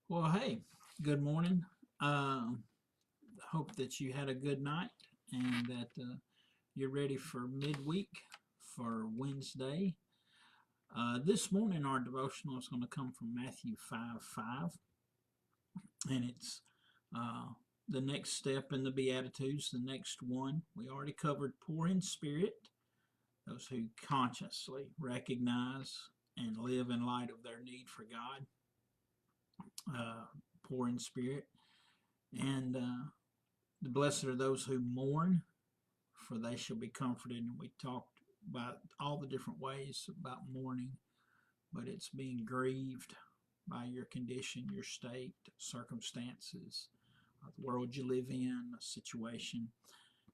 Well, hey, good morning. Um, Hope that you had a good night and that you're ready for midweek for Wednesday. This morning, our devotional is going to come from Matthew 5:5, and it's uh, the next step in the Beatitudes, the next one. We already covered poor in spirit, those who consciously recognize and live in light of their need for God, poor in spirit. And the blessed are those who mourn, for they shall be comforted. And we talked about all the different ways about mourning, but it's being grieved by your condition, your state, circumstances, the world you live in, a situation.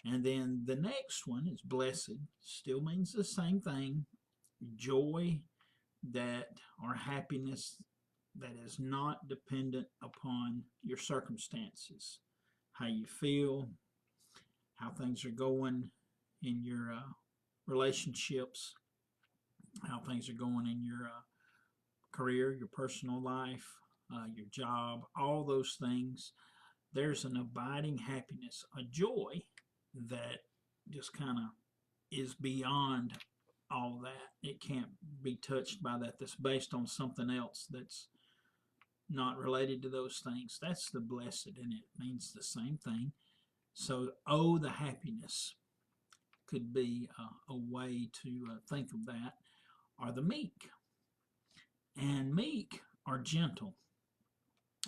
And then the next one is blessed, still means the same thing, joy that or happiness that is not dependent upon your circumstances, how you feel, how things are going in your relationships, how things are going in your career, your personal life, your job, all those things. There's an abiding happiness, a joy that just kind of is beyond all that. It can't be touched by that. That's based on something else that's not related to those things. That's the blessed, and it means the same thing. So, oh, the happiness could be a way to think of that, are the meek. And meek are gentle.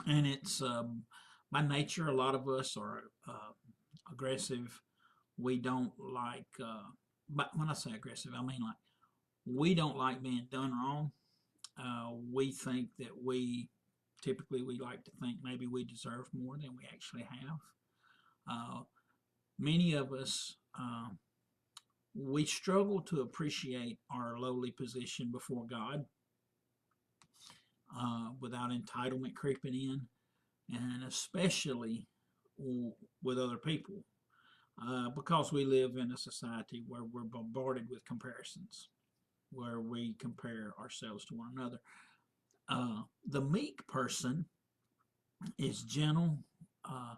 And it's by nature, a lot of us are aggressive. We don't like, but when I say aggressive, I mean like we don't like being done wrong. We think that we like to think maybe we deserve more than we actually have. Uh, Many of us we struggle to appreciate our lowly position before God without entitlement creeping in, and especially with other people, because we live in a society where we're bombarded with comparisons, where we compare ourselves to one another. The meek person is gentle, uh,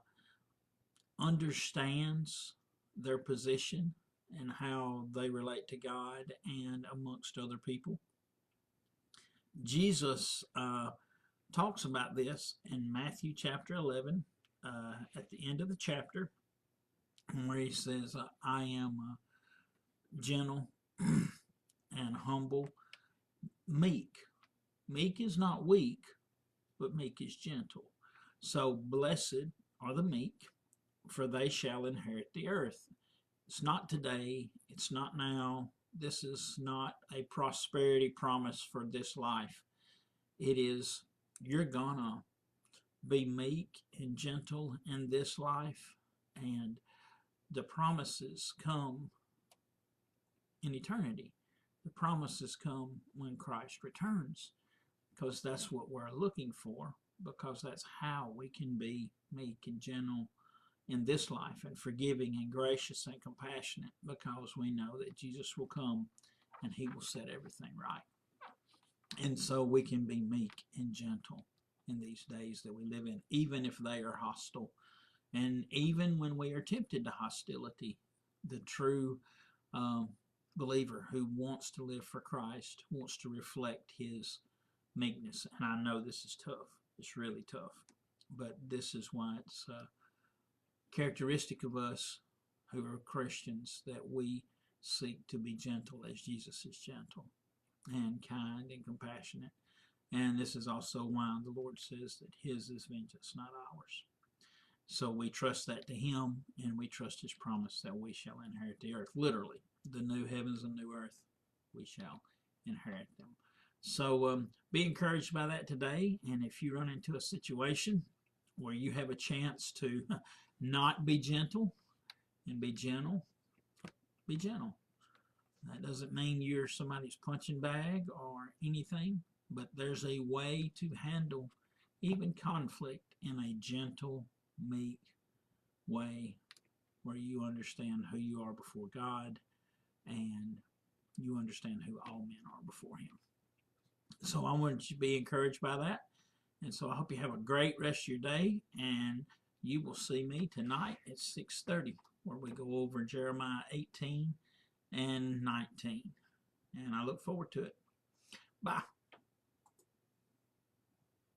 understands their position and how they relate to God and amongst other people. Jesus talks about this in Matthew chapter 11, at the end of the chapter, where he says, I am gentle and humble, meek. Meek is not weak, but meek is gentle. So, blessed are the meek, for they shall inherit the earth. It's not today, it's not now. This is not a prosperity promise for this life. It is, you're gonna be meek and gentle in this life, and the promises come in eternity. The promises come when Christ returns, because that's what we're looking for, because that's how we can be meek and gentle in this life, and forgiving and gracious and compassionate, because we know that Jesus will come and he will set everything right. And so we can be meek and gentle in these days that we live in, even if they are hostile. And even when we are tempted to hostility, the true um, believer who wants to live for Christ wants to reflect his meekness. And I know this is tough. It's really tough. But this is why it's characteristic of us who are Christians that we seek to be gentle as Jesus is gentle, and kind and compassionate. And this is also why the Lord says that his is vengeance, not ours. So we trust that to him, and we trust his promise that we shall inherit the earth. Literally, the new heavens and new earth, we shall inherit them. So be encouraged by that today. And if you run into a situation where you have a chance to not be gentle and be gentle, be gentle. That doesn't mean you're somebody's punching bag or anything, but there's a way to handle even conflict in a gentle, meek way, where you understand who you are before God and you understand who all men are before him. So I want you to be encouraged by that. And so I hope you have a great rest of your day, and you will see me tonight at 6:30, where we go over Jeremiah 18 and 19. And I look forward to it. Bye.